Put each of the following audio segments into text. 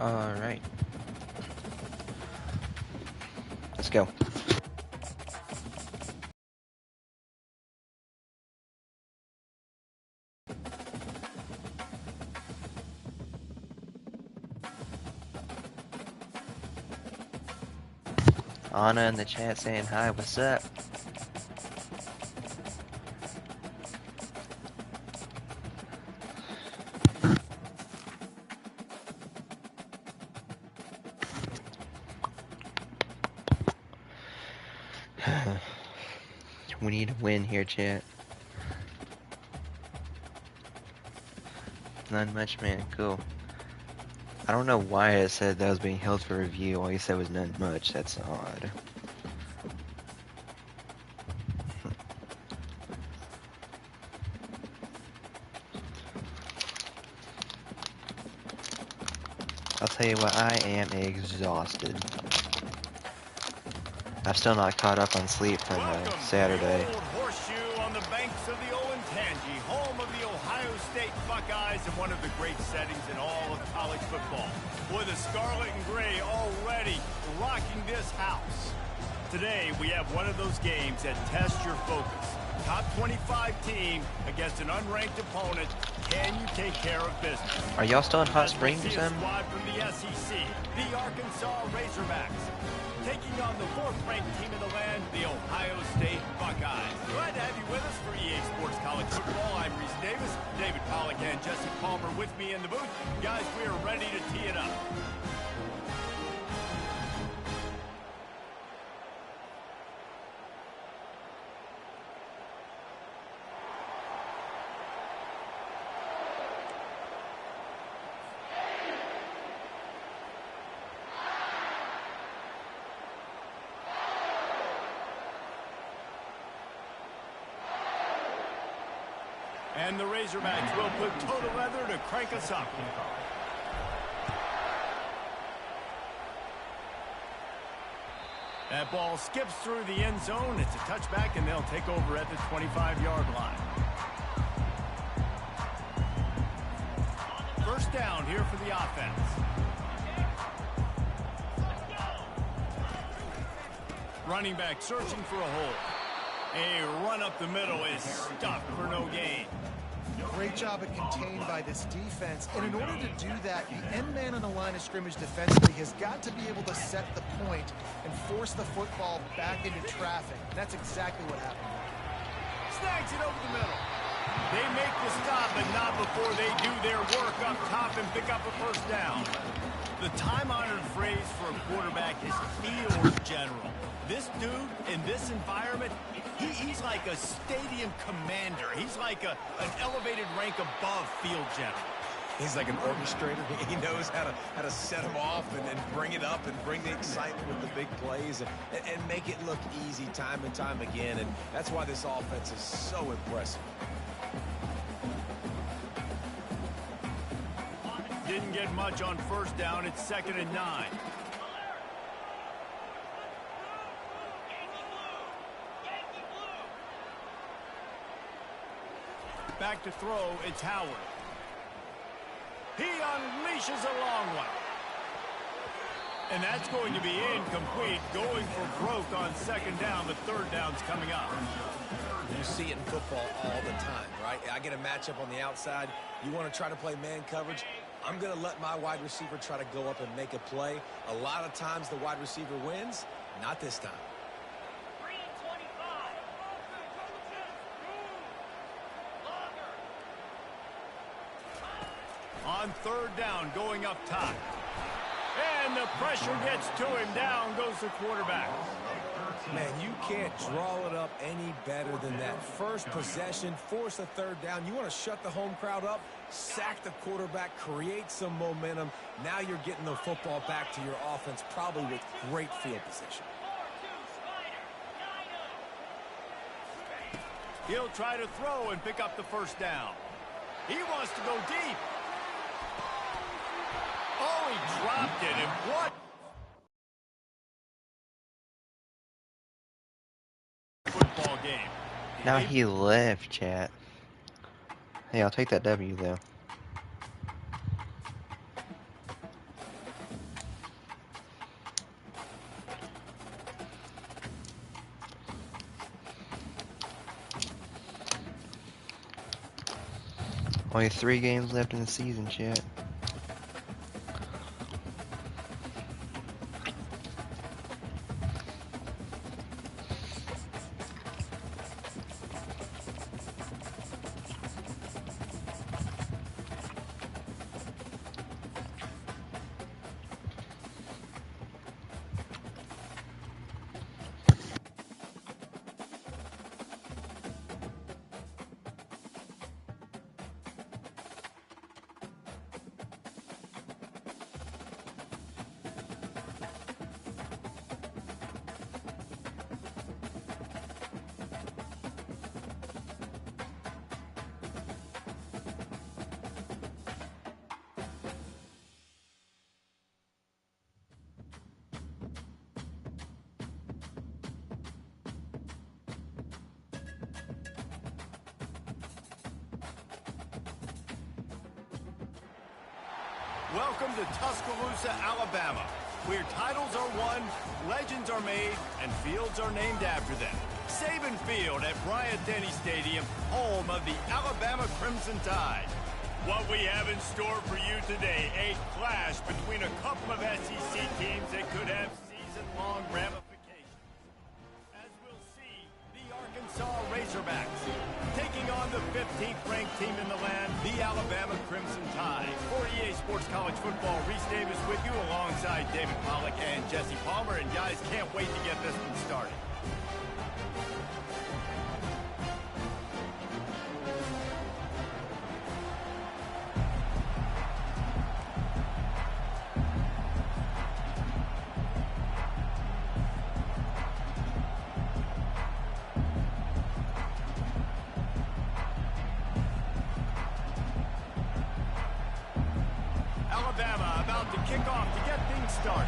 Alright. Let's go. Anna in the chat saying hi, what's up? We need a win here, chat. Not much, man. Cool. I don't know why it said that was being held for review. All you said was not much. That's odd. I'll tell you what, I am exhausted. I've still not caught up on sleep from Saturday. Old Horseshoe on the banks of the Olentangy, home of the Ohio State Buckeyes and one of the great settings in all of college football. With the scarlet and gray already rocking this house. Today, we have one of those games that tests your focus. Top 25 team against an unranked opponent. Can you take care of business? Are y'all still in Hot Springs or something? Squad from the SEC, the Arkansas Razorbacks, taking on the fourth-ranked team in the land, the Ohio State Buckeyes. Glad to have you with us for EA Sports College Football. I'm Reese Davis, David Pollack, and Jesse Palmer with me in the booth. Guys, we are ready to tee it up. And the Razorbacks will put total leather to crank us up. That ball skips through the end zone. It's a touchback, and they'll take over at the 25-yard line. First down here for the offense. Running back searching for a hole. A run up the middle is stuffed for no gain. Great job at contained by this defense. And in order to do that, the end man on the line of scrimmage defensively has got to be able to set the point and force the football back into traffic. That's exactly what happened. Snags it over the middle. They make the stop, but not before they do their work up top and pick up a first down. The time-honored phrase for a quarterback is field general. This dude, in this environment, he's like a stadium commander. He's like an elevated rank above field general. He's like an orchestrator. He knows how to set them off and bring it up and bring the excitement with the big plays and make it look easy time and time again. And that's why this offense is so impressive. Didn't get much on first down. It's 2nd and 9. Back to throw, it's Howard. He unleashes a long one. And that's going to be incomplete, going for broke on 2nd down. The 3rd down's coming up. You see it in football all the time, right? I get a matchup on the outside. You want to try to play man coverage? I'm going to let my wide receiver try to go up and make a play. A lot of times the wide receiver wins. Not this time. On 3rd down, going up top. And the pressure gets to him. Down goes the quarterback. Man, you can't draw it up any better than that. First possession, force a 3rd down. You want to shut the home crowd up, sack the quarterback, create some momentum. Now you're getting the football back to your offense, probably with great field position. He'll try to throw and pick up the 1st down. He wants to go deep. Oh, he dropped it, and what? Football game. Now he left, chat. Hey, I'll take that W, though. Only 3 games left in the season, chat. Welcome to Tuscaloosa, Alabama, where titles are won, legends are made, and fields are named after them. Saban Field at Bryant-Denny Stadium, home of the Alabama Crimson Tide. What we have in store for you today, a clash between a couple of SEC teams that could have season-long ramifications. As we'll see, the Arkansas Razorbacks taking on the 15th ranked team in the land, the Alabama Crimson Tide. For EA Sports College Football, Reese Davis with you alongside David Pollack and Jesse Palmer. And guys, can't wait to get this one started. Alabama about to kick off to get things started.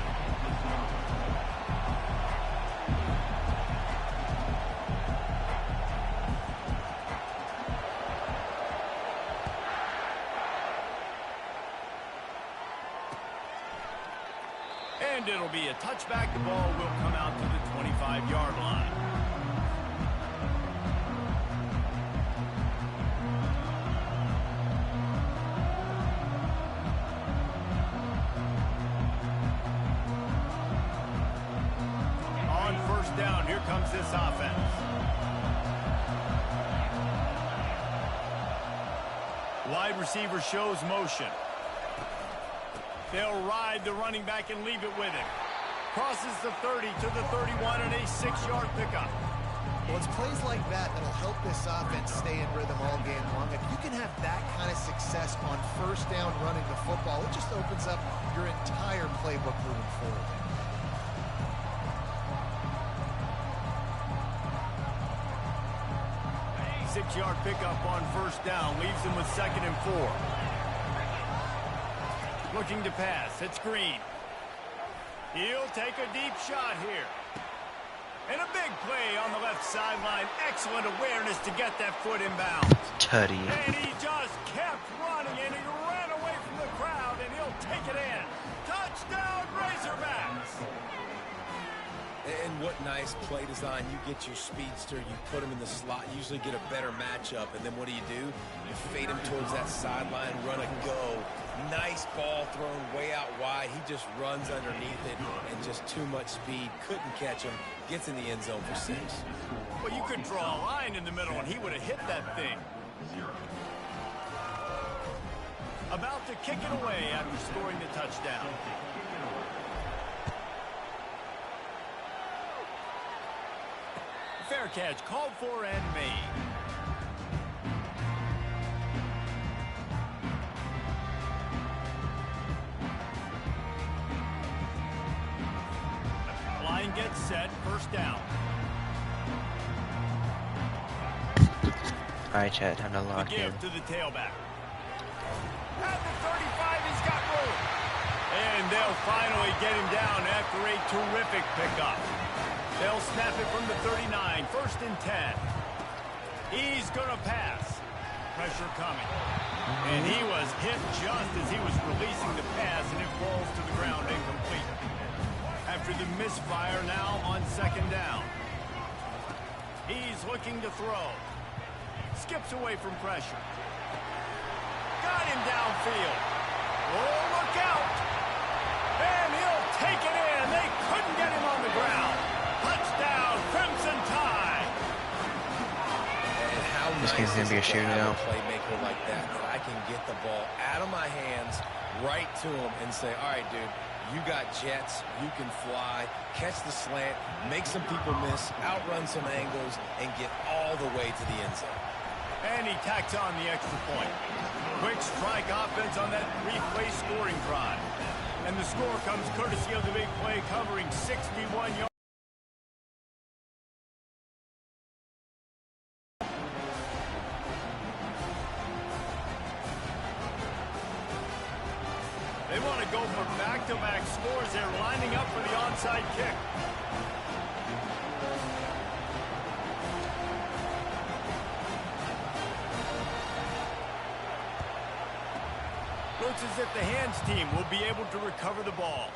And it'll be a touchback. The ball will come out to the 25-yard line. Down, here comes this offense. Wide receiver shows motion. They'll ride the running back and leave it with him. Crosses the 30 to the 31 and a 6-yard pickup. Well, it's plays like that that'll help this offense stay in rhythm all game long. If you can have that kind of success on first down running the football, it just opens up your entire playbook moving forward. 6-yard pickup on first down, leaves him with 2nd and 4. Looking to pass, it's Green. He'll take a deep shot here. And a big play on the left sideline. Excellent awareness to get that foot inbounds. Tutty. And he just kept running, and he ran away from the crowd, and he'll take it in. Touchdown, Razorbacks! And what nice play design. You get your speedster, you put him in the slot, usually get a better matchup, and then what do? You fade him towards that sideline, run a go. Nice ball thrown way out wide. He just runs underneath it, and just too much speed. Couldn't catch him. Gets in the end zone for 6. Well, you could draw a line in the middle, and he would have hit that thing. About to kick it away after scoring the touchdown. Fair catch called for and made. Line gets set, first down. Alright, chat, time to lock The in. give to the tailback. At the 35, he's got room. And they'll finally get him down after a terrific pickup. They'll snap it from the 39, 1st and 10. He's going to pass. Pressure coming. And he was hit just as he was releasing the pass, and it falls to the ground incomplete. After the misfire, now on 2nd down. He's looking to throw. Skips away from pressure. got him downfield. Oh, look out. And he'll take it in. They couldn't get him on the ground. Touchdown, Crimson Tide. And how This game's gonna be a shootout. Playmaker like that I can get the ball out of my hands right to him and say, all right, dude, you got jets, you can fly, catch the slant, make some people miss, outrun some angles, and get all the way to the end zone. And he tacks on the extra point. Quick strike offense on that three-play scoring drive. And the score comes courtesy of the big play covering 61 yards. They want to go for back-to-back scores. They're lining up for the onside kick. Looks as if the hands team will be able to recover the ball.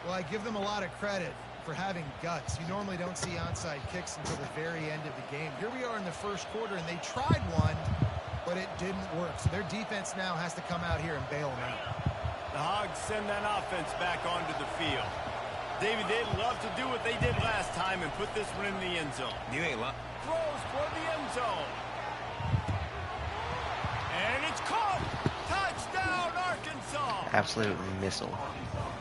Well, I give them a lot of credit for having guts. You normally don't see onside kicks until the very end of the game. Here we are in the first quarter, and they tried one, but it didn't work. So their defense now has to come out here and bail them out. The Hogs send that offense back onto the field. David, they'd love to do what they did last time and put this one in the end zone. You ain't lying. Throws for the end zone. And it's caught. Touchdown, Arkansas. Absolute missile.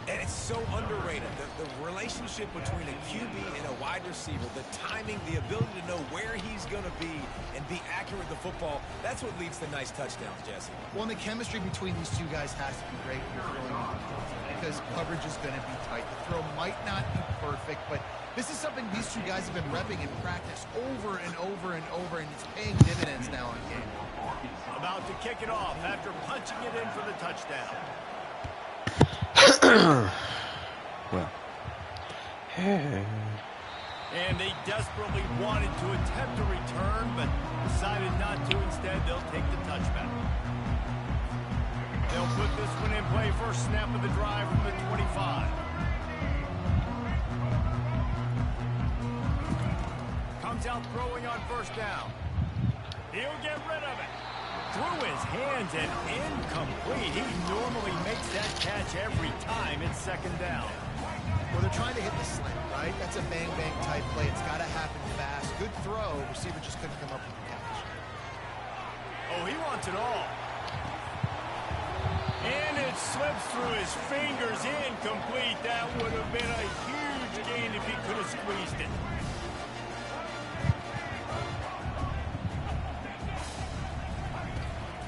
And it's so underrated. The relationship between a QB and a wide receiver, the timing, the ability to know where he's going to be and be accurate with the football, that's what leads to nice touchdowns, Jesse. Well, and the chemistry between these two guys has to be great when you're throwing into the field because coverage is going to be tight. The throw might not be perfect, but this is something these two guys have been repping in practice over and over and over, and it's paying dividends now in game. About to kick it off after punching it in for the touchdown. Well. And they desperately wanted to attempt a return, but decided not to. Instead, they'll take the touchback. They'll put this one in play. First snap of the drive from the 25. Comes out throwing on first down. He'll get rid of it. Through his hands and incomplete. He normally makes that catch every time. It's second down. Well, they're trying to hit the slant, right? That's a bang-bang type play. It's got to happen fast. Good throw. Receiver just couldn't come up with the catch. Oh, he wants it all. And it slips through his fingers. Incomplete. That would have been a huge gain if he could have squeezed it.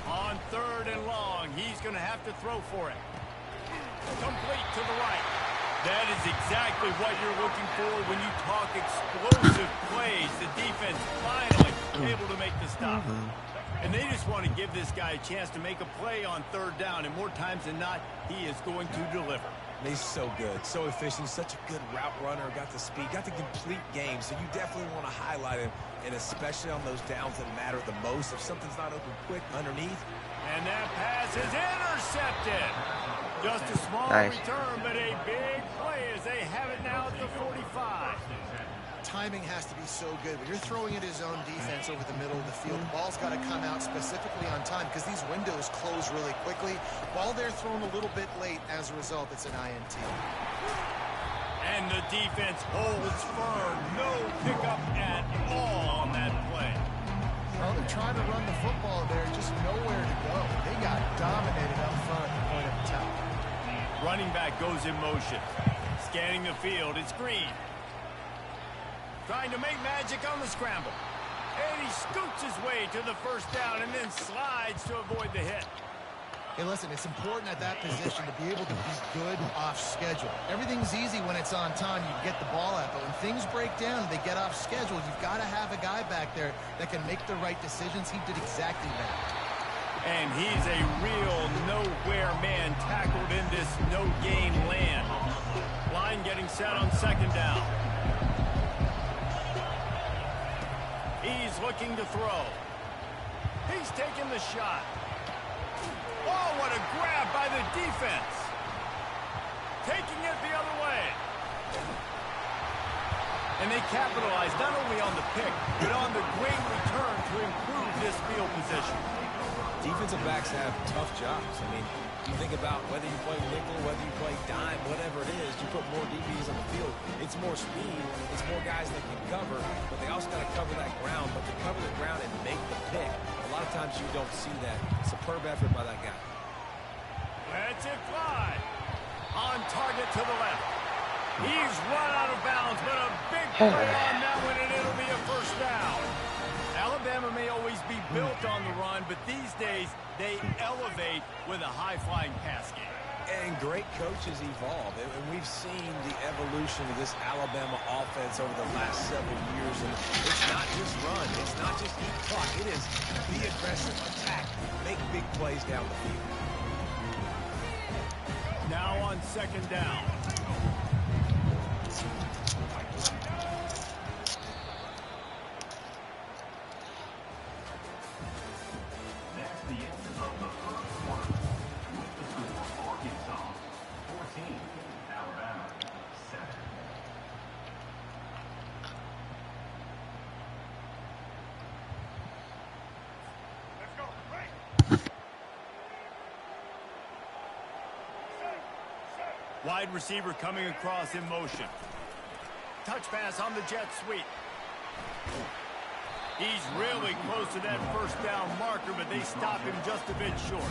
On third and long, he's going to have to throw for it. Complete to the right. That is exactly what you're looking for when you talk explosive plays. The defense finally able to make the stop. And they just want to give this guy a chance to make a play on third down. And more times than not, he is going to deliver. He's so good, so efficient, such a good route runner, got the speed, got the complete game. So you definitely want to highlight him, and especially on those downs that matter the most. If something's not open quick underneath. And that pass is intercepted. Just a small return, but a big play as they have it now at the 45. Timing has to be so good. When you're throwing at his own defense over the middle of the field, the ball's got to come out specifically on time because these windows close really quickly. While they're thrown a little bit late, as a result, it's an INT. And the defense holds firm. No pickup at all on that play. Well, they're trying to run the football there, just nowhere to go. They got dominated up front at the point of attack. Running back goes in motion. Scanning the field, it's Green. Trying to make magic on the scramble. And he scoots his way to the first down and then slides to avoid the hit. Hey, listen, it's important at that position to be able to be good off schedule. Everything's easy when it's on time. You get the ball out. But when things break down, they get off schedule. You've got to have a guy back there that can make the right decisions. He did exactly that. And he's a real nowhere man tackled in this no-gain land. Line getting set on second down. He's looking to throw. He's taking the shot. Oh, what a grab by the defense. Taking it the other way. And they capitalize not only on the pick, but on the great return to improve this field position. Defensive backs have tough jobs. I mean, you think about whether you play nickel, whether you play dime, whatever it is, you put more DBs on the field. It's more speed. It's more guys that can cover, but they also got to cover that ground. But to cover the ground and make the pick, a lot of times you don't see that. Superb effort by that guy. Let's it fly. On target to the left. He's run out of bounds, but a big play on that one, and it'll be a first down. Alabama may always be built on the run, but these days they elevate with a high-flying pass game. And great coaches evolve, and we've seen the evolution of this Alabama offense over the last several years. And it's not just run, it's not just eat clock. It is be aggressive, attack, make big plays down the field. Now on second down. Wide receiver coming across in motion. Touch pass on the jet sweep. He's really close to that first down marker, but they stop him just a bit short.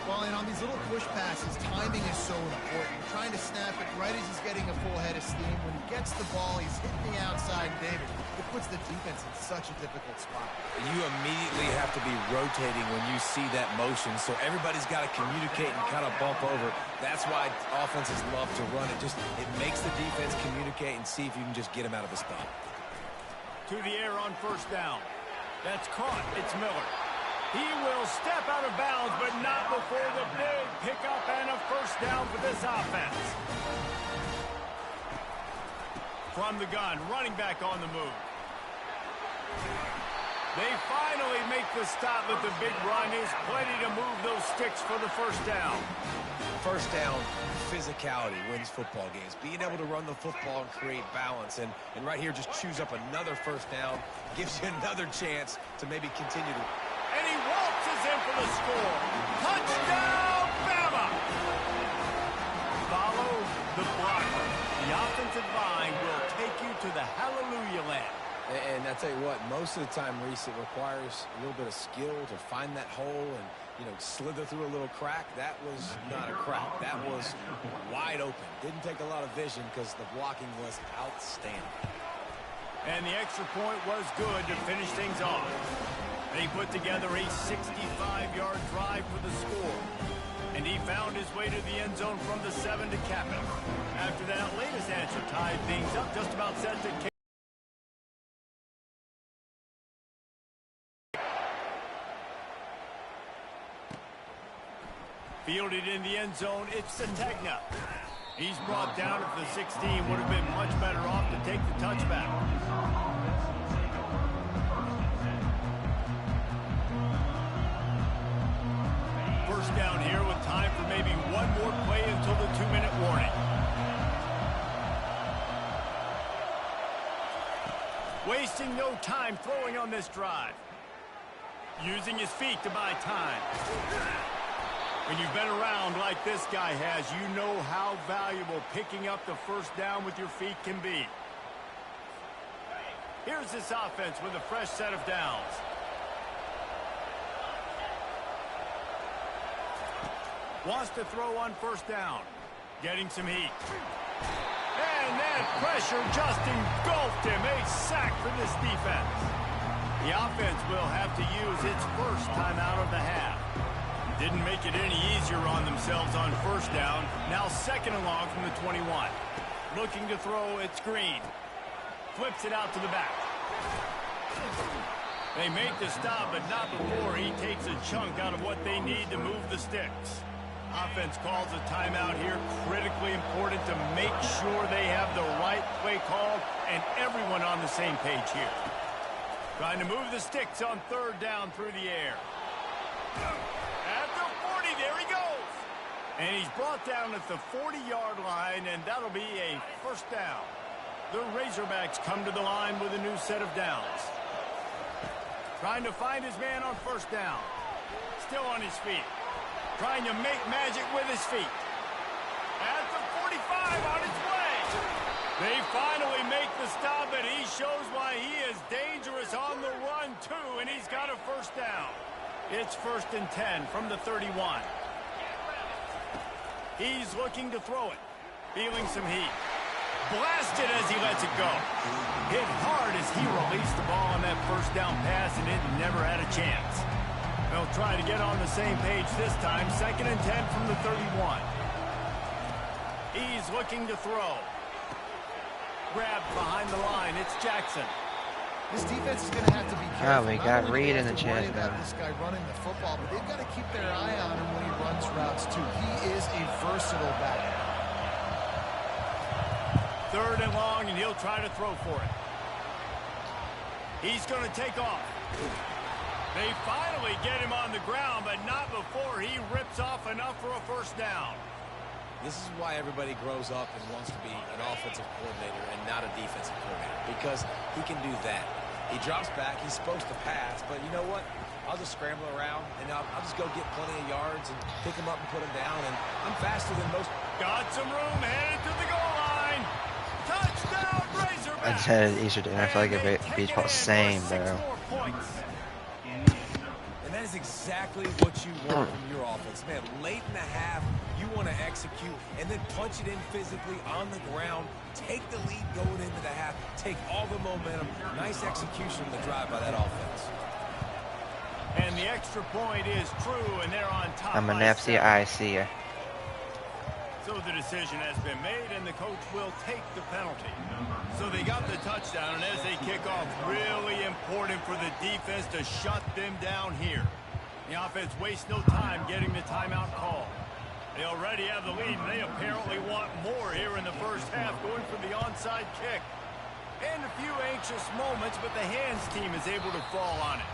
Well, and on these little push passes, timing is so important. Trying to snap it right as he's getting a full head of steam. When he gets the ball, he's hitting the outside, David. It puts the defense in such a difficult spot. You immediately have to be rotating when you see that motion, so everybody's got to communicate and kind of bump over. That's why offenses love to run it. It makes the defense communicate and see if you can just get him out of a spot. To the air on first down. That's caught. It's Miller. He will step out of bounds, but not before the big pickup and a first down for this offense. From the gun, running back on the move. They finally make the stop, but the big run is plenty to move those sticks for the first down. First down, physicality wins football games. Being able to run the football and create balance. And right here, just choose up another first down. Gives you another chance to maybe continue to... And he waltzes in for the score. Touchdown, Bama! Follow the blocker. The offensive line will take you to the hallelujah land. And I tell you what, most of the time, Reese, it requires a little bit of skill to find that hole and, you know, slither through a little crack. That was not a crack. That was wide open. Didn't take a lot of vision because the blocking was outstanding. And the extra point was good to finish things off. They put together a 65-yard drive for the score. And he found his way to the end zone from the 7 to cap it. After that latest answer tied things up, just about set to kick. Fielded in the end zone, it's Sategna. He's brought down at the 16. Would have been much better off to take the touchback. First down here with time for maybe one more play until the 2-minute warning. Wasting no time throwing on this drive. Using his feet to buy time. When you've been around like this guy has, you know how valuable picking up the first down with your feet can be. Here's this offense with a fresh set of downs. Wants to throw on first down. Getting some heat. And that pressure just engulfed him. A sack for this defense. The offense will have to use its first timeout of the half. Didn't make it any easier on themselves on first down. Now second and long from the 21. Looking to throw, it's Green. Flips it out to the back. They make the stop, but not before he takes a chunk out of what they need to move the sticks. Offense calls a timeout here. Critically important to make sure they have the right play call and everyone on the same page here. Trying to move the sticks on third down through the air. At the 40, there he goes. And he's brought down at the 40-yard line, and that'll be a first down. The Razorbacks come to the line with a new set of downs. Trying to find his man on first down. Still on his feet. Trying to make magic with his feet. At the 45 on its way. They finally make the stop, and he shows why he is dangerous on the run, too, and he's got a first down. It's 1st and 10 from the 31. He's looking to throw it. Feeling some heat. Blasted as he lets it go. Hit hard as he released the ball on that first down pass, and it never had a chance. They'll try to get on the same page this time. 2nd and 10 from the 31. He's looking to throw. Grabbed behind the line. It's Jackson. This defense is going to have to be careful. Oh, we got Reed in the chest now. This guy running the football, but they've got to keep their eye on him when he runs routes too. He is a versatile back. 3rd and long, and he'll try to throw for it. He's going to take off. They finally get him on the ground, but not before he rips off enough for a first down. This is why everybody grows up and wants to be an offensive coordinator and not a defensive coordinator, because he can do that. He drops back. He's supposed to pass, but you know what? I'll just scramble around, and I'll just go get plenty of yards and pick him up and put him down, and I'm faster than most. Got some room, headed to the goal line. Touchdown, Razorback. I said Easter, and I feel like a beach ball same, bro. And that is exactly what you want from your offense. Man, late in the half, you want to execute and then punch it in physically on the ground. Take the lead going into the half. Take all the momentum. Nice execution of the drive by that offense. And the extra point is true, and they're on top. I'm an FCIC. So the decision has been made, and the coach will take the penalty. So they got the touchdown, and as they kick off, really important for the defense to shut them down here. The offense wastes no time getting the timeout call. They already have the lead, and they apparently want more here in the first half, going for the onside kick. And a few anxious moments, but the hands team is able to fall on it.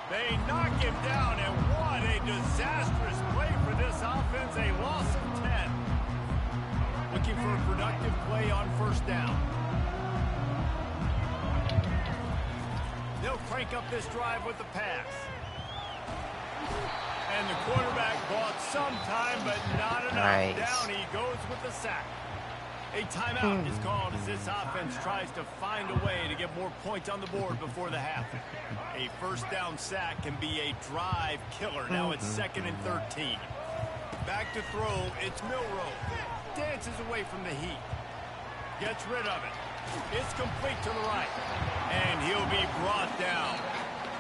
They knock him down, and what a disastrous play for this offense, a loss of 10. Looking for a productive play on first down. They'll crank up this drive with the pass. And the quarterback bought some time, but not enough. Nice. Down he goes with the sack. A timeout is called as this offense tries to find a way to get more points on the board before the half. A first down sack can be a drive killer. Now it's 2nd and 13. Back to throw, it's Milroe. Dances away from the heat. Gets rid of it. It's complete to the right. And he'll be brought down.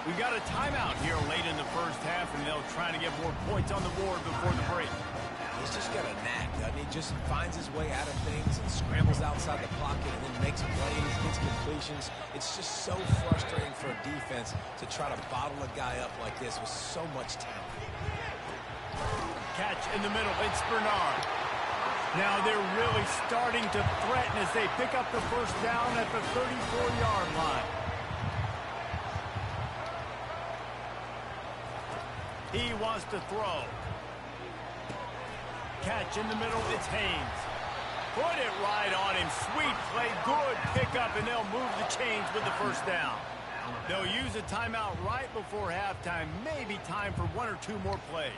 We've got a timeout here late in the first half, and they'll try to get more points on the board before the break. He's just got a knack, doesn't he? Just finds his way out of things and scrambles outside the pocket and then makes plays, gets completions. It's just so frustrating for a defense to try to bottle a guy up like this with so much talent. Catch in the middle, it's Bernard. Now they're really starting to threaten as they pick up the first down at the 34-yard line. He wants to throw. Catch in the middle, it's Haynes. Put it right on him. Sweet play, good pickup, and they'll move the chains with the first down. They'll use a timeout right before halftime. Maybe time for one or two more plays.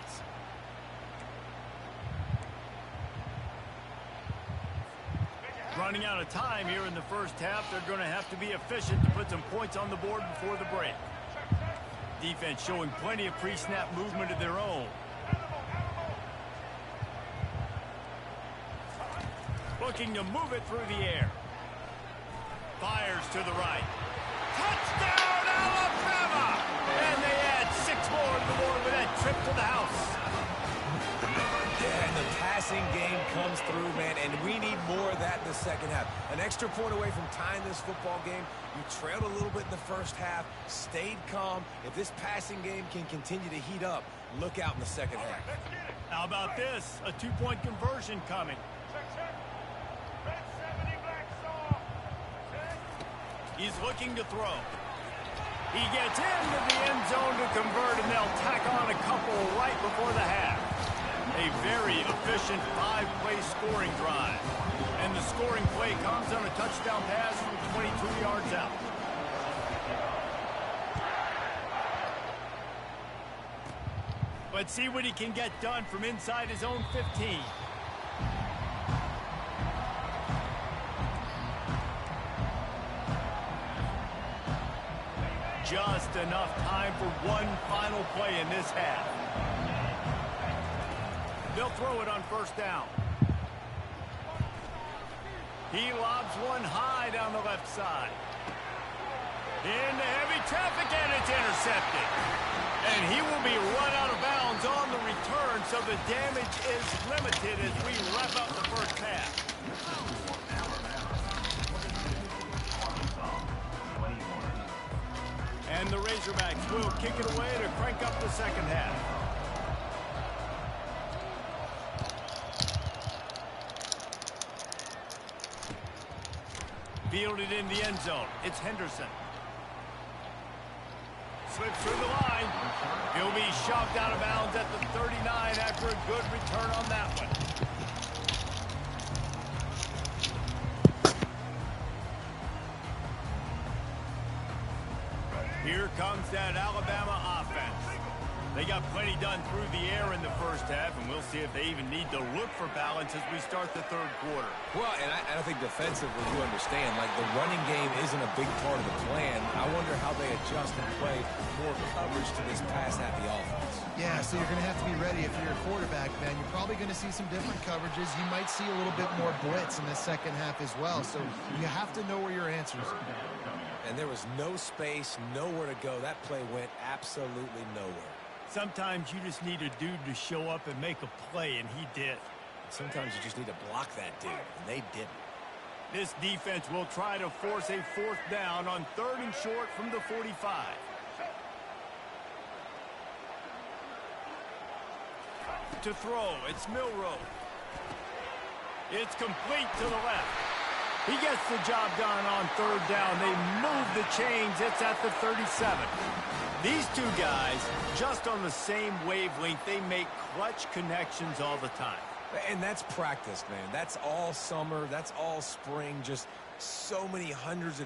Running out of time here in the first half. They're going to have to be efficient to put some points on the board before the break. Defense showing plenty of pre-snap movement of their own. Looking to move it through the air. Fires to the right. Touchdown, Alabama! And they add 6 more to the board with that trip to the house. Yeah, and the passing game comes through, man, and we need more of that in the second half. An extra point away from tying this football game. You trailed a little bit in the first half, stayed calm. If this passing game can continue to heat up, look out in the second half. How about this? A 2-point conversion coming. He's looking to throw. He gets into the end zone to convert, and they'll tack on a couple right before the half. A very efficient 5-play scoring drive. And the scoring play comes on a touchdown pass from 22 yards out. Let's see what he can get done from inside his own 15. Just enough time for one final play in this half. They'll throw it on first down. He lobs one high down the left side. Into heavy traffic, and it's intercepted. And he will be run out of bounds on the return, so the damage is limited as we wrap up the first half. And the Razorbacks will kick it away to crank up the second half. Fielded in the end zone. It's Henderson. Slips through the line. He'll be shoved out of bounds at the 39 after a good return on that one. Here comes that Alabama offense. They got plenty done through the air in the first half, and we'll see if they even need to look for balance as we start the third quarter. Well, and I think defensively, you understand, like the running game isn't a big part of the plan. I wonder how they adjust and play more coverage to this pass-happy offense. Yeah, so you're going to have to be ready if you're a quarterback, man. You're probably going to see some different coverages. You might see a little bit more blitz in the second half as well, so you have to know where your answers are. And there was no space, nowhere to go. That play went absolutely nowhere. Sometimes you just need a dude to show up and make a play, and he did. Sometimes you just need to block that dude, and they didn't. This defense will try to force a fourth down on 3rd and short from the 45. To throw, it's Milroe. It's complete to the left. He gets the job done on 3rd down. They move the chains. It's at the 37. These two guys, just on the same wavelength, they make clutch connections all the time. And that's practice, man. That's all summer. That's all spring. Just so many hundreds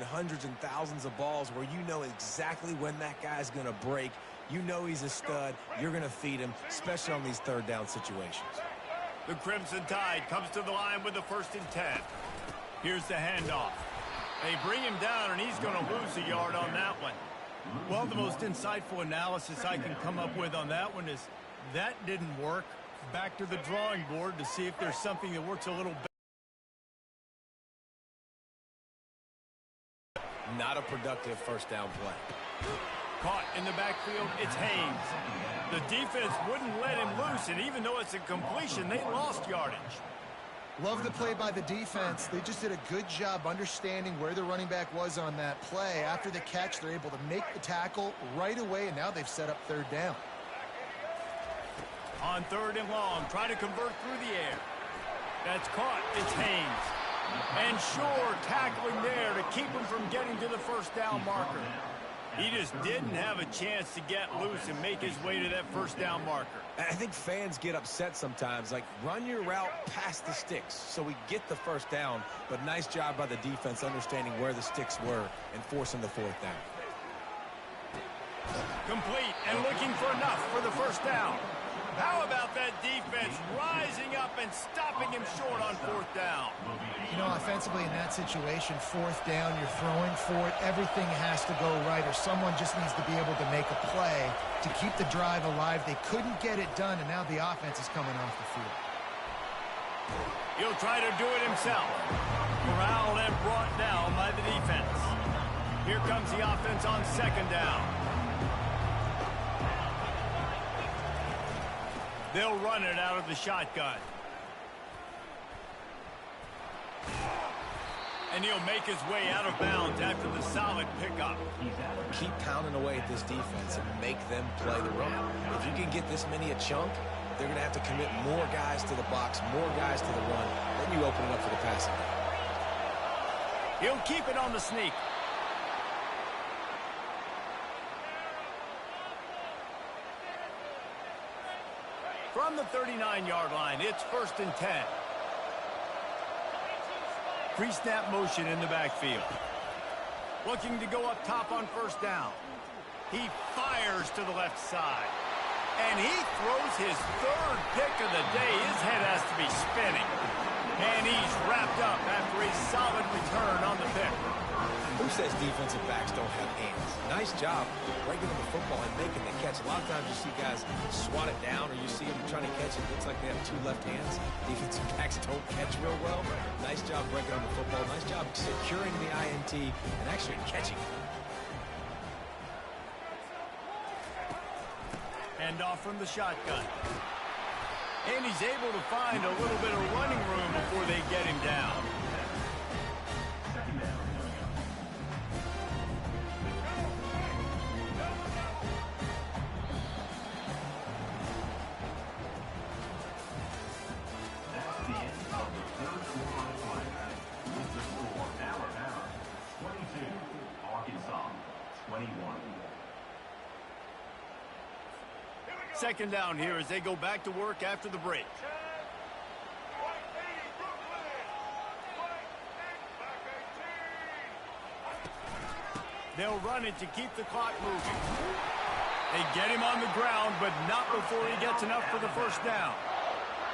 and thousands of balls where you know exactly when that guy's going to break. You know he's a stud. You're going to feed him, especially on these 3rd down situations. The Crimson Tide comes to the line with the 1st and 10. Here's the handoff. They bring him down, and he's going to lose a yard on that one. Well, the most insightful analysis I can come up with on that one is that didn't work. Back to the drawing board to see if there's something that works a little better. Not a productive first down play. Caught in the backfield, it's Haynes. The defense wouldn't let him loose, and even though it's a completion, they lost yardage. Love the play by the defense. They just did a good job understanding where the running back was on that play. After the catch, they're able to make the tackle right away, and now they've set up 3rd down. On 3rd and long, try to convert through the air. That's caught. It's Haynes. And Shore tackling there to keep him from getting to the first down marker. He just didn't have a chance to get loose and make his way to that first down marker. I think fans get upset sometimes. Like, run your route past the sticks so we get the first down. But nice job by the defense understanding where the sticks were and forcing the 4th down. Complete and looking for enough for the first down. How about that defense rising up and stopping him short on 4th down? You know, offensively in that situation, 4th down, you're throwing for it. Everything has to go right, or someone just needs to be able to make a play to keep the drive alive. They couldn't get it done, and now the offense is coming off the field. He'll try to do it himself. Corralled and brought down by the defense. Here comes the offense on 2nd down. They'll run it out of the shotgun. And he'll make his way out of bounds after the solid pickup. Keep pounding away at this defense and make them play the run. If you can get this many a chunk, they're going to have to commit more guys to the box, more guys to the run. Then you open it up for the passing game. He'll keep it on the sneak. From the 39-yard line, it's 1st and 10. Pre-snap motion in the backfield. Looking to go up top on 1st down. He fires to the left side. And he throws his third pick of the day. His head has to be spinning. And he's wrapped up after a solid return on the pick. Who says defensive backs don't have hands? Nice job breaking the football and making the catch. A lot of times you see guys swat it down, or you see them trying to catch it. It looks like they have two left hands. Defensive backs don't catch real well. Nice job breaking on the football. Nice job securing the INT and actually catching it. Hand off from the shotgun. And he's able to find a little bit of running room before they get him down. Second down here as they go back to work after the break. They'll run it to keep the clock moving. They get him on the ground, but not before he gets enough for the first down.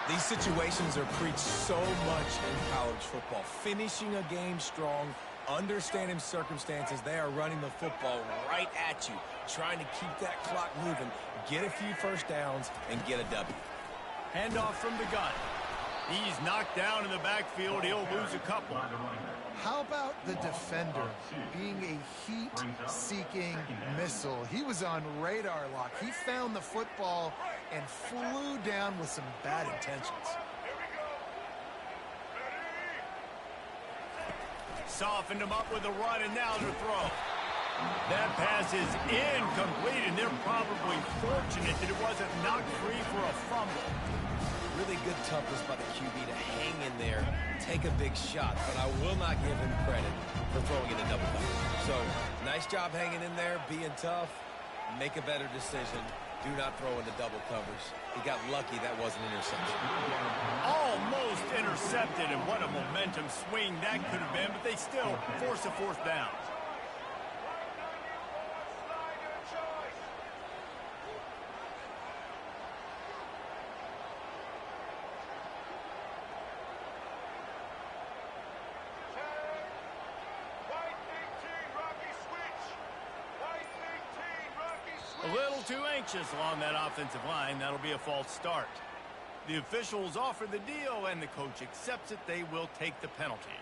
These situations are preached so much in college football. Finishing a game strong, understanding circumstances. They are running the football right at you, trying to keep that clock moving, get a few first downs, and get a W. Handoff from the gun. He's knocked down in the backfield. He'll lose a couple. How about the defender being a heat-seeking missile? He was on radar lock. He found the football and flew down with some bad intentions. Softened him up with a run, and now to throw. That pass is incomplete, and they're probably fortunate that it wasn't knocked free for a fumble. Really good toughness by the QB to hang in there, take a big shot, but I will not give him credit for throwing in a double cover. So, nice job hanging in there, being tough, make a better decision. Do not throw in the double covers. He got lucky that wasn't an interception. Almost intercepted, and what a momentum swing that could have been, but they still force a fourth down. A little too anxious along that offensive line. That'll be a false start. The officials offer the deal, and the coach accepts it. They will take the penalty.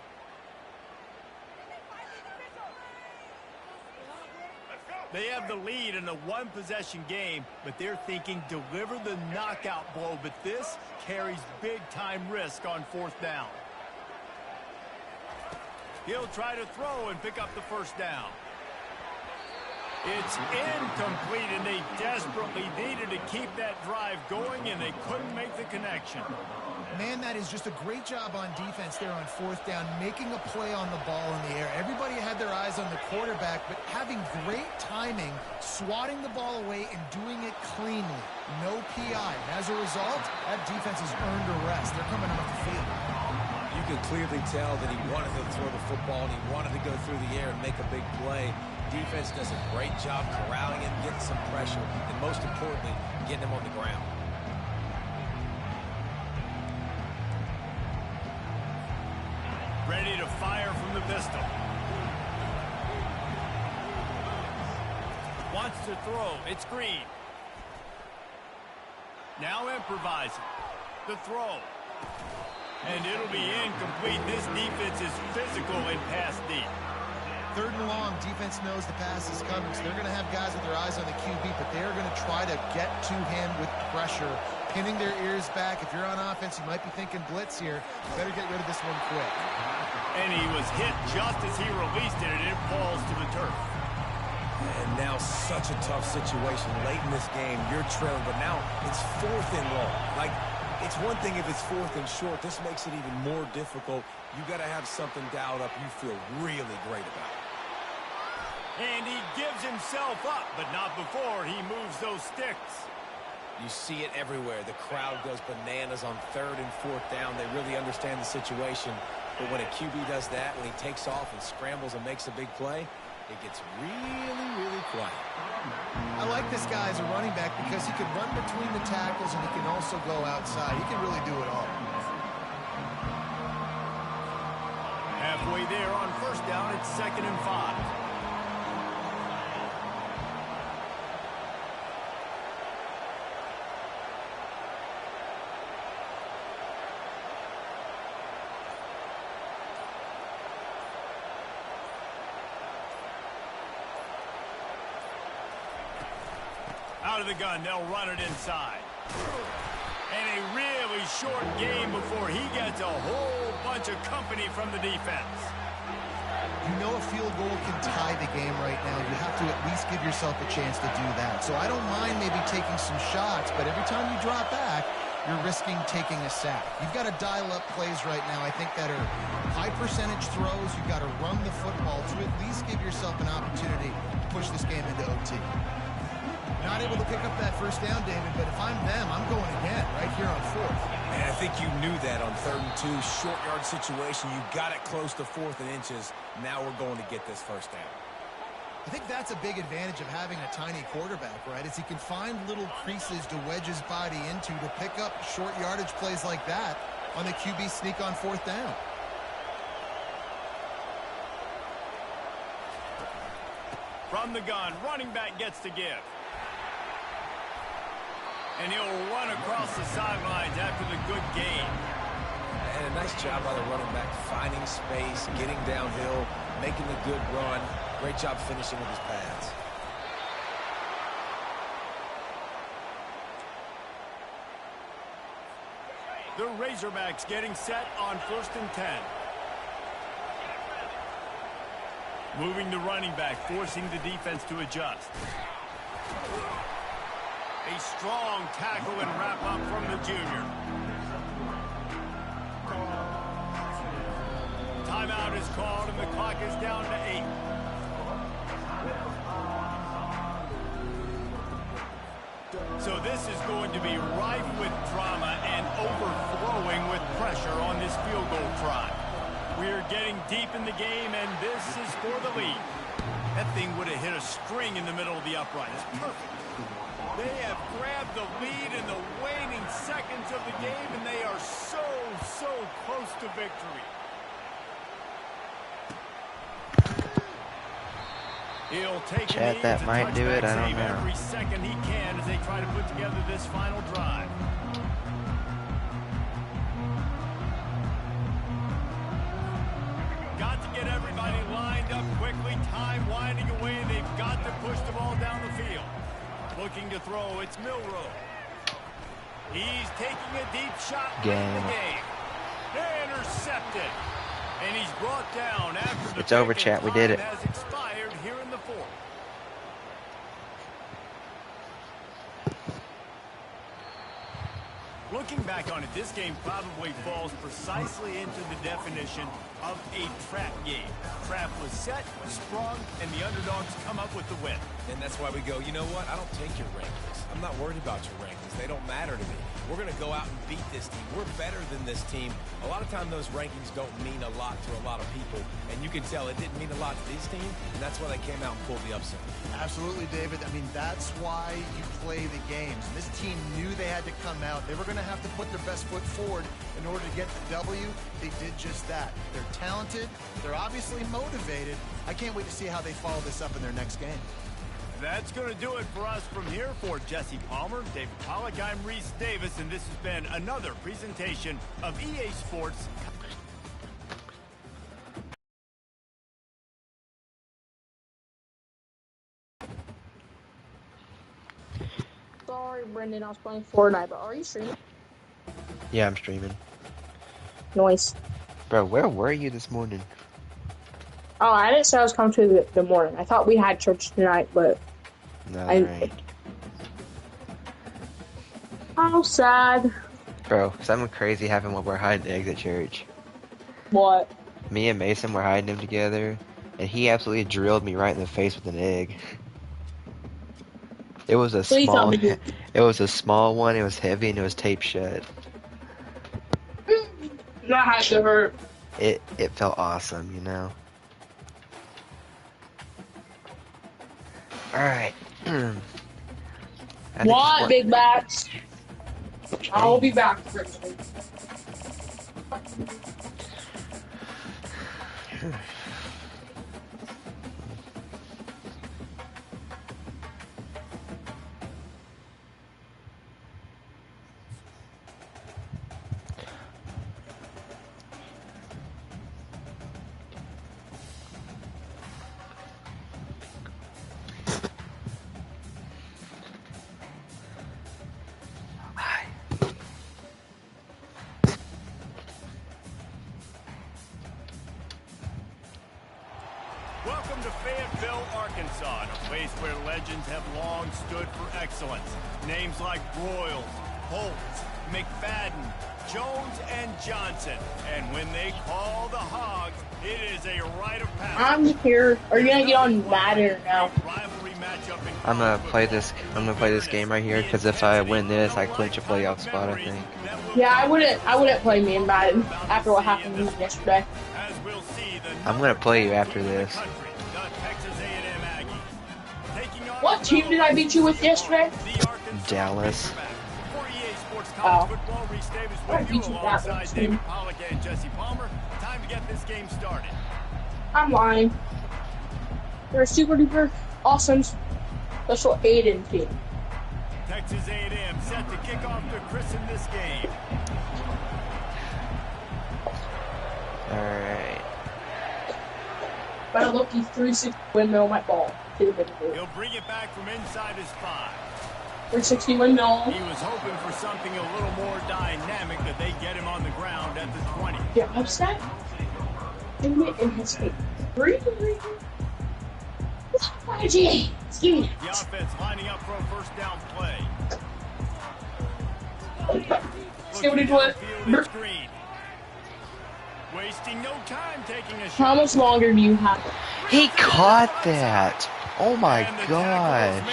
They have the lead in a one-possession game, but they're thinking deliver the knockout blow. But this carries big-time risk on fourth down. He'll try to throw and pick up the first down. It's incomplete, and they desperately needed to keep that drive going, and they couldn't make the connection. Man, that is just a great job on defense there on fourth down, making a play on the ball in the air. Everybody had their eyes on the quarterback, but having great timing, swatting the ball away, and doing it cleanly. No PI. As a result, that defense has earned a rest. They're coming off the field. You could clearly tell that he wanted to throw the football, and he wanted to go through the air and make a big play. Defense does a great job corralling him, getting some pressure, and most importantly, getting him on the ground. Ready to fire from the pistol. Wants to throw. It's Green. Now improvising. The throw. And it'll be incomplete. This defense is physical and pass deep. Third and long, defense knows the pass is coming, so they're going to have guys with their eyes on the QB, but they're going to try to get to him with pressure, pinning their ears back. If you're on offense, you might be thinking blitz here. You better get rid of this one quick. And he was hit just as he released it, and it falls to the turf. And now such a tough situation late in this game. You're trailing, but now it's fourth and long. Like, it's one thing if it's fourth and short. This makes it even more difficult. You got to have something dialed up you feel really great about. And he gives himself up, but not before he moves those sticks. You see it everywhere. The crowd goes bananas on third and fourth down. They really understand the situation. But when a QB does that, when he takes off and scrambles and makes a big play, it gets really, really quiet. I like this guy as a running back because he can run between the tackles and he can also go outside. He can really do it all. Halfway there on first down, it's 2nd and 5. Out of the gun, they'll run it inside. And a really short game before he gets a whole bunch of company from the defense. You know a field goal can tie the game right now. You have to at least give yourself a chance to do that. So I don't mind maybe taking some shots, but every time you drop back, you're risking taking a sack. You've got to dial up plays right now, I think, that are high percentage throws. You've got to run the football to at least give yourself an opportunity to push this game into OT. Not able to pick up that first down, David, but if I'm them, I'm going again right here on 4th. And I think you knew that on 3rd and 2, short yard situation. You got it close to 4th and inches. Now we're going to get this first down. I think that's a big advantage of having a tiny quarterback, right? Is he can find little creases to wedge his body into to pick up short yardage plays like that on the QB sneak on 4th down. From the gun, running back gets to give. And he'll run across the sidelines after the good gain. And a nice job by the running back, finding space, getting downhill, making a good run. Great job finishing with his pads. The Razorbacks getting set on 1st and 10. Moving the running back, forcing the defense to adjust. A strong tackle and wrap up from the junior. Timeout is called and the clock is down to 8. So this is going to be rife with drama and overflowing with pressure on this field goal try. We're getting deep in the game and this is for the lead. That thing would have hit a string in the middle of the uprights. Perfect. They have grabbed the lead in the waning seconds of the game, and they are so close to victory. He'll take Chad, that might do it. I don't know. Every second he can as they try to put together this final drive. Got to get everybody lined up quickly. Time winding away. They've got to push the ball down the field. Looking to throw, it's Milroe. He's taking a deep shot late in the game. Intercepted. And he's brought down after the It's over, chat. We did it. has expired here in the 4th. Looking back on it, this game probably falls precisely into the definition of a trap game. Trap was set, sprung, and the underdogs come up with the win. And that's why we go, you know what? I don't take your rankings. I'm not worried about your rankings. They don't matter to me. We're going to go out and beat this team. We're better than this team. A lot of time those rankings don't mean a lot to a lot of people. And you can tell it didn't mean a lot to this team. And that's why they came out and pulled the upset. Absolutely, David. I mean, that's why you play the games. This team knew they had to come out. They were going to have to put their best foot forward in order to get the W. They did just that. They're talented. They're obviously motivated. I can't wait to see how they follow this up in their next game. That's going to do it for us from here. For Jesse Palmer, David Pollack, I'm Reese Davis, and this has been another presentation of EA Sports. Sorry, Brendan, I was playing Fortnite, but are you streaming? Yeah, I'm streaming. Noise. Bro, where were you this morning? Oh, I didn't say I was coming to the morning. I thought we had church tonight, but No, I. right. How sad. Bro, something crazy happened while we're hiding eggs at church. What? Me and Mason were hiding them together, and he absolutely drilled me right in the face with an egg. It was a Please tell small. me. It was a small one. It was heavy and it was taped shut. That had to hurt. It felt awesome, you know. Alright. What, big bats? I'll be back. Welcome to Fayetteville, Arkansas, a place where legends have long stood for excellence. Names like Broyles, Holtz, McFadden, Jones, and Johnson. And when they call the Hogs, it is a rite of passage. I'm here. Are you gonna get on Madden now? I'm gonna play this game right here because if I win this, I clinch a playoff spot. I think. Yeah, I wouldn't play me in Madden after what happened to me yesterday. I'm gonna play you after this. What team did I beat you with yesterday? Dallas. Oh. I beat you that one too. Time to get this game started. I'm lying. They're a super duper awesome special Aiden team. Texas A&M set to kick off to christen this game. Alright. But I look, he's 360 windmill my ball. He'll bring it back from inside his 5. 360 windmill. He was hoping for something a little more dynamic that they get him on the ground at the 20. Yeah, upset. In his face. Breathe. Gee, excuse me. The offense lining up for a first down play. See what he did? Screen. Wasting no time taking a shot. How much longer do you have? He caught that. Oh my gosh.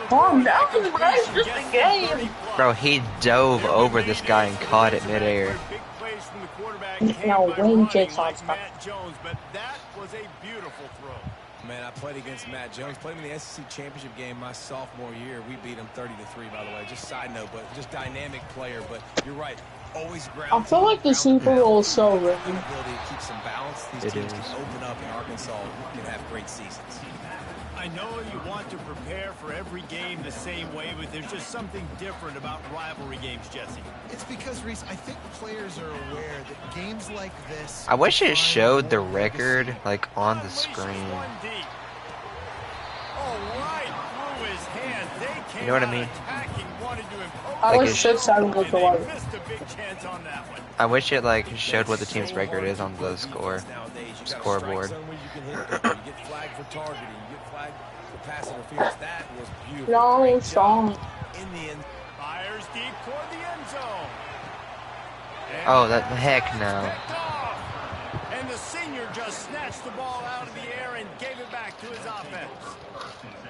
Calm down, bro. It's just a game. Bro, he dove over this guy and caught it midair. Now Wayne takes on stuff. Matt Jones, but that was a beautiful throw. Man, I played against Matt Jones. Played him in the SEC championship game my sophomore year. We beat him 30-3, by the way. Just side note, but just dynamic player. But you're right. Always ground. I feel like the Super Bowl is so rigged. Ability to keep some balance. These teams can open up in Arkansas and have great seasons. I know you want to prepare for every game the same way, but there's just something different about rivalry games, Jesse. It's because, Reese, I think players are aware that games like this... I wish it showed the record, like, on the screen. You know what I mean? I wish it should sound like a lot. I wish it, like, showed what the team's record is on the scoreboard. No, strong. Fires deep toward the end zone. Oh, that heck no. And the senior just snatched the ball out of the air and gave it back to his offense.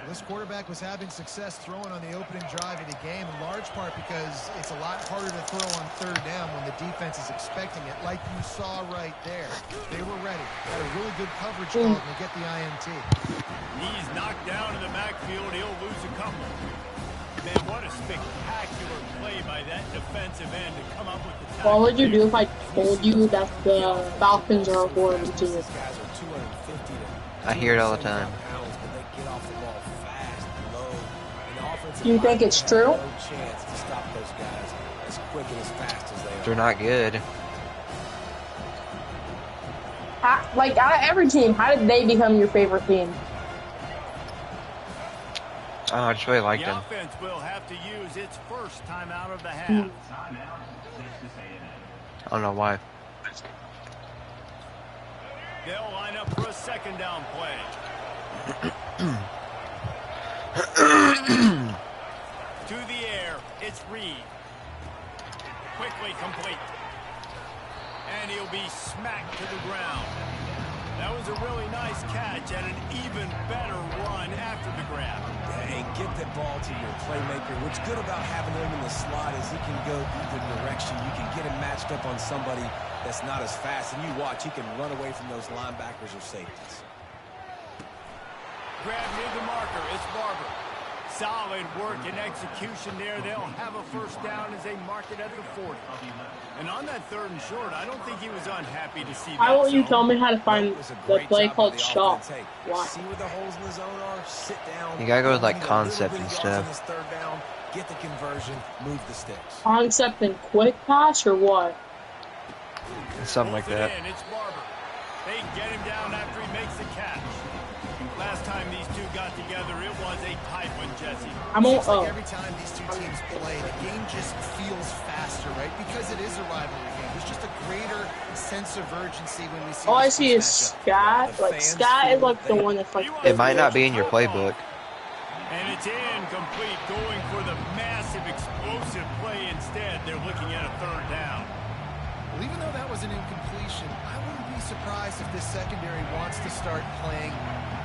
This quarterback was having success throwing on the opening drive of the game, in large part because it's a lot harder to throw on third down when the defense is expecting it, like you saw right there. They were ready. Had a really good coverage call to get the INT. He's knocked down in the backfield. He'll lose a couple. Man, what a spectacular play by that defensive end to come up with the tackle. What would you do if I told you that the Falcons are a horrible team? I hear it all the time. Do you think it's true? They're not good. Like, out of every team, how did they become your favorite team? Oh, I just really liked the them. offense will have to use its first time out of the half. I don't know why. They'll line up for a second down play. To the air, it's Reed. Quickly complete. And he'll be smacked to the ground. That was a really nice catch and an even better run after the grab. Hey, get the ball to your playmaker. What's good about having him in the slot is he can go either direction. You can get him matched up on somebody that's not as fast. And you watch, he can run away from those linebackers or safeties. grab near the marker. It's Barber. Solid work and execution there. They'll have a first down as they mark it at the 40. And on that 3rd and short, I don't think he was unhappy to see that. Why won't you zone. tell me how to find the play called shot? Why? See where the holes in the zone are, sit down. You gotta go with, like, need a little concept bit and of stuff. yards on this 3rd down, get the conversion, move the sticks. Concept and quick pass or what? Something like Pulls it that. in. It's Barber. They get him down after he makes the catch. Last time these two got together, it was a tight one, Jesse. I'm on. Seems like every time these two teams play, the game just feels faster, right? Because it is a rivalry game. There's just a greater sense of urgency when we see. All I this see is matchup. Scat. Like Scat is like the one that's like. It might not be in your playbook. And it's incomplete, going for the massive, explosive play instead. They're looking at a 3rd down. Well, even though that was an incompletion, I wouldn't be surprised if this secondary wants to start playing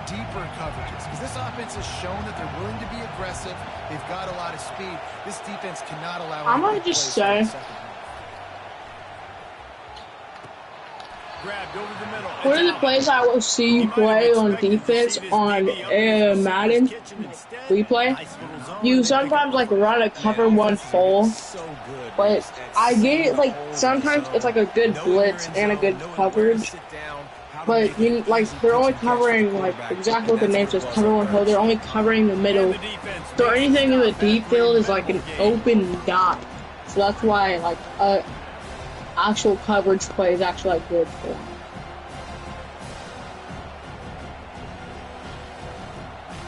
deeper coverages, because this offense has shown that they're willing to be aggressive. They've got a lot of speed. This defense cannot allow. I'm any gonna big just plays in the say- second half. Grabbed over the middle. One of the plays I will see you play on defense on Madden replay, you sometimes like run a cover 1 full, but I get it, like sometimes it's like a good blitz and a good coverage, but you like they're only covering like exactly what the name says, cover 1 full. They're only covering the middle, so anything in the deep field is like an open dot. So that's why like actual coverage play is actually like good for them.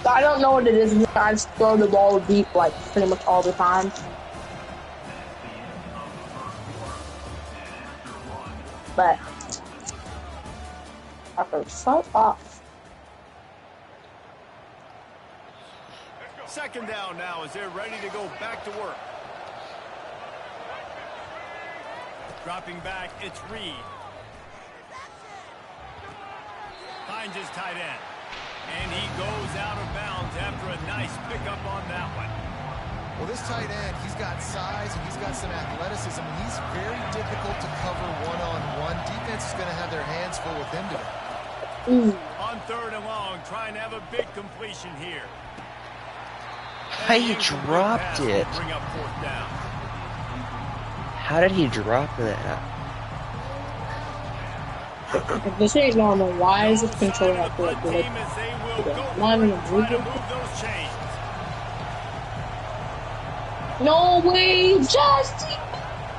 I don't know what it is. I just throw the ball deep like pretty much all the time. But after shut up. 2nd down now as they're ready to go back to work. Dropping back, it's Reed. Finds his tight end. And he goes out of bounds after a nice pickup on that one. Well, this tight end, he's got size and he's got some athleticism, and he's very difficult to cover one-on-one. Defense is going to have their hands full with him today. Ooh. On 3rd and long, trying to have a big completion here. He dropped it. Bring up 4th down. How did he drop that? If this ain't normal, why is this controller not good? Like, not even a movement? No way, Justin!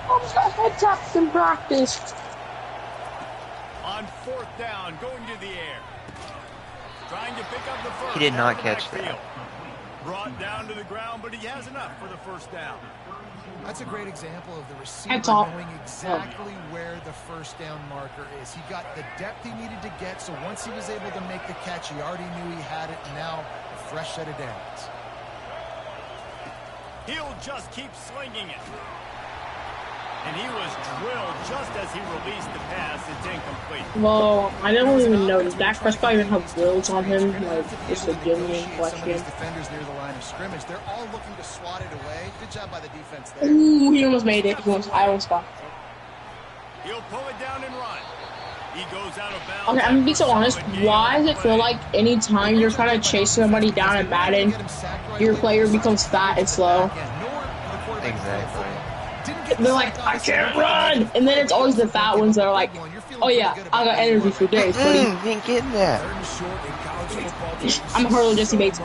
I got head taps in practice. On 4th down, going to the air. Trying to pick up the first. He did not down the catch that. backfield. Brought down to the ground, but he has enough for the 1st down. That's a great example of the receiver That's all. knowing exactly where the 1st down marker is. He got the depth he needed to get, so once he was able to make the catch, he already knew he had it, and now a fresh set of downs. He'll just keep slinging it. And he was drilled just as he released the pass. It's incomplete. Well, I don't even know. Does Dak Prescott even have drills on him? Like, just a genuine question. Defenders near the line of scrimmage, they're all looking to swat it away. Good job by the defense there. Ooh, he almost made it. I almost got. He'll pull it down and run. He goes out of bounds. Okay, I'm gonna be so honest. Why does it feel like anytime you're trying to chase somebody down in Madden, your player becomes fat and slow? Exactly. They're like, I can't run! And then it's always the fat ones that are like, oh yeah, I got energy for days, buddy. Didn't get that. I'm Harlow Jesse Bates.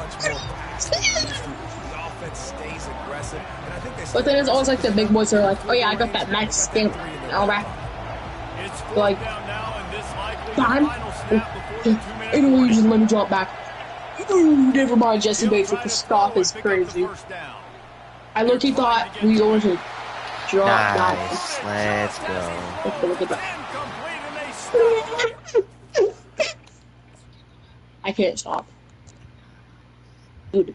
But then it's always like the big boys that are like, oh yeah, I got that max stamp. Alright. Like, time? Anyway, you just let me drop back. Never mind, Jesse Bates with the stop is crazy. I literally thought we were going to drop back. Nice. Let's go. Look at that. I can't stop. Good.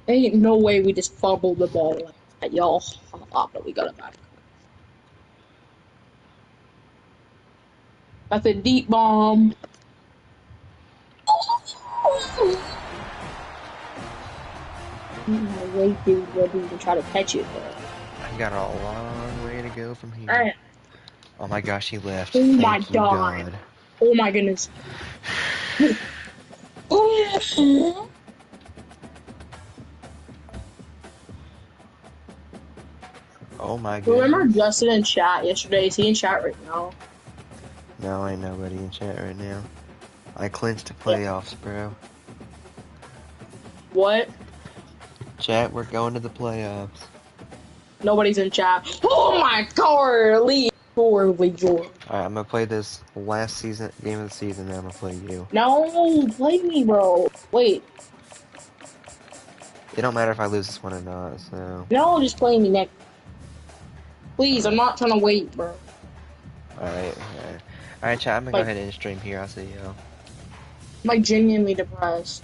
There ain't no way we just fumbled the ball like that, y'all. Oh, but we got it back. That's a deep bomb. Way too ready to try to catch it. I got a long way to go from here. Alright. Oh my gosh, he left. Oh my Thank you, God. Oh my goodness. Oh my goodness. Remember Justin in chat yesterday? Is he in chat right now? No, ain't nobody in chat right now. I clinched the playoffs, bro. What? Chat, we're going to the playoffs. Nobody's in chat. Oh my god, Lee. Horribly George. Alright, I'm gonna play this last season game of the season, then I'm gonna play you. No, play me, bro. Wait. It don't matter if I lose this one or not, so. No, just play me next. Please, I'm not trying to wait, bro. Alright, chat, I'm gonna go ahead and stream here. I'll see y'all. I'm like genuinely depressed.